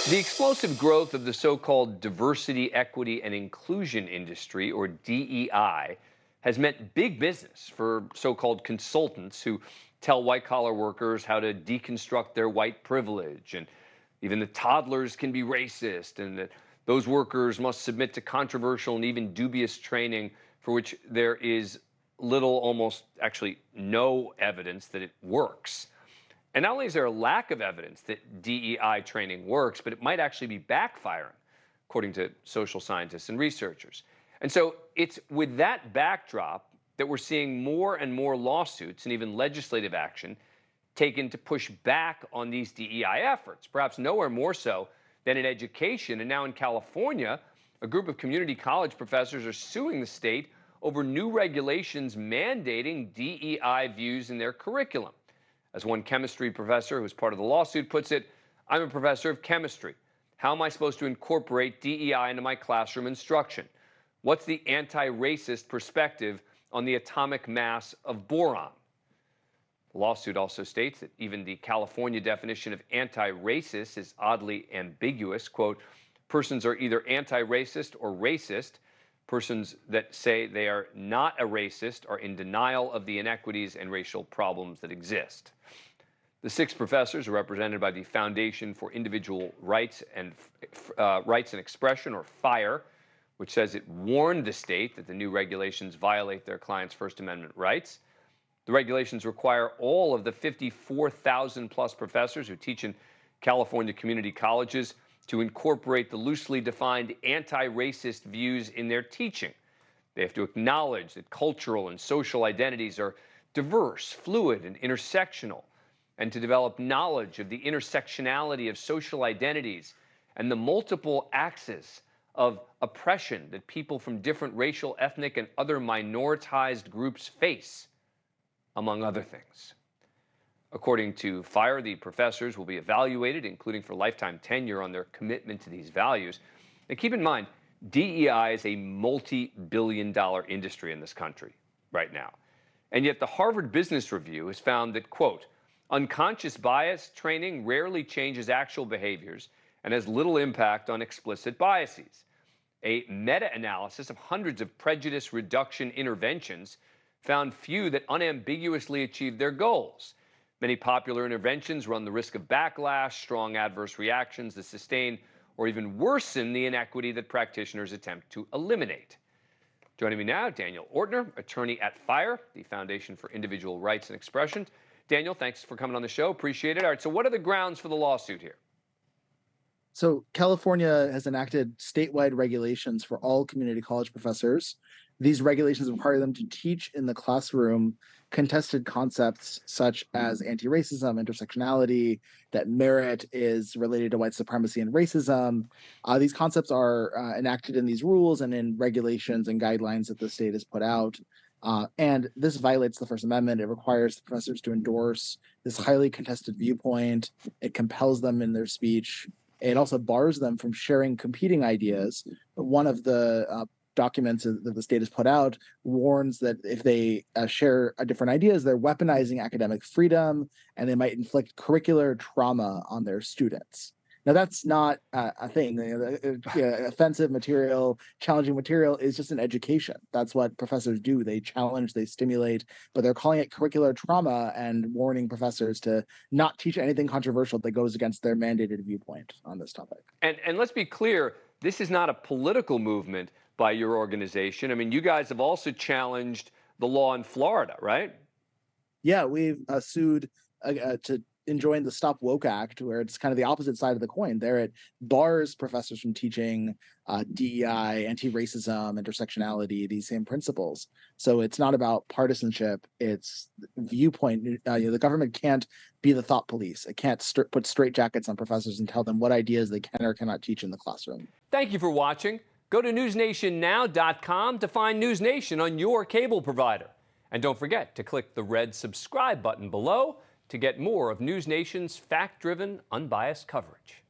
The explosive growth of the so-called diversity, equity, and inclusion industry, or DEI, has meant big business for so-called consultants who tell white-collar workers how to deconstruct their white privilege, and even the toddlers can be racist, and that those workers must submit to controversial and even dubious training for which there is little, almost actually no evidence that it works. And not only is there a lack of evidence that DEI training works, but it might actually be backfiring, according to social scientists and researchers. And so it's with that backdrop that we're seeing more and more lawsuits and even legislative action taken to push back on these DEI efforts, perhaps nowhere more so than in education. And now in California, a group of community college professors are suing the state over new regulations mandating DEI views in their curriculum. As one chemistry professor who was part of the lawsuit puts it, "I'm a professor of chemistry. How am I supposed to incorporate DEI into my classroom instruction? What's the anti-racist perspective on the atomic mass of boron?" The lawsuit also states that even the California definition of anti-racist is oddly ambiguous. Quote, "Persons are either anti-racist or racist. Persons that say they are not a racist are in denial of the inequities and racial problems that exist." The six professors are represented by the Foundation for Individual Rights and Expression, or FIRE, which says it warned the state that the new regulations violate their clients' First Amendment rights. The regulations require all of the 54,000 plus professors who teach in California community colleges to incorporate the loosely defined anti-racist views in their teaching. They have to acknowledge that cultural and social identities are diverse, fluid, and intersectional, and to develop knowledge of the intersectionality of social identities and the multiple axes of oppression that people from different racial, ethnic, and other minoritized groups face, among other things. According to FIRE, the professors will be evaluated, including for lifetime tenure, on their commitment to these values. And keep in mind, DEI is a multi-billion-dollar industry in this country right now. And yet the Harvard Business Review has found that, quote, "Unconscious bias training rarely changes actual behaviors and has little impact on explicit biases." A meta-analysis of hundreds of prejudice reduction interventions found few that unambiguously achieved their goals. Many popular interventions run the risk of backlash, strong adverse reactions that sustain or even worsen the inequity that practitioners attempt to eliminate. Joining me now, Daniel Ortner, attorney at FIRE, the Foundation for Individual Rights and Expression. Daniel, thanks for coming on the show. Appreciate it. All right, so what are the grounds for the lawsuit here? So California has enacted statewide regulations for all community college professors. These regulations require them to teach in the classroom contested concepts such as anti-racism, intersectionality, that merit is related to white supremacy and racism. These concepts are enacted in these rules and in regulations and guidelines that the state has put out. And this violates the First Amendment. It requires the professors to endorse this highly contested viewpoint. It compels them in their speech. It also bars them from sharing competing ideas. One of the documents that the state has put out warns that if they share different ideas, they're weaponizing academic freedom and they might inflict curricular trauma on their students. Now, that's not a thing. Offensive material, challenging material is just an education. That's what professors do. They challenge, they stimulate, but they're calling it curricular trauma and warning professors to not teach anything controversial that goes against their mandated viewpoint on this topic. And let's be clear, this is not a political movement by your organization. I mean, you guys have also challenged the law in Florida, right? Yeah, we've sued to enjoin the Stop Woke Act, where it's kind of the opposite side of the coin. There it bars professors from teaching DEI, anti-racism, intersectionality, these same principles. So it's not about partisanship, it's viewpoint. The government can't be the thought police. It can't put straitjackets on professors and tell them what ideas they can or cannot teach in the classroom. Thank you for watching. Go to newsnationnow.com to find NewsNation on your cable provider. And don't forget to click the red subscribe button below to get more of NewsNation's fact-driven, unbiased coverage.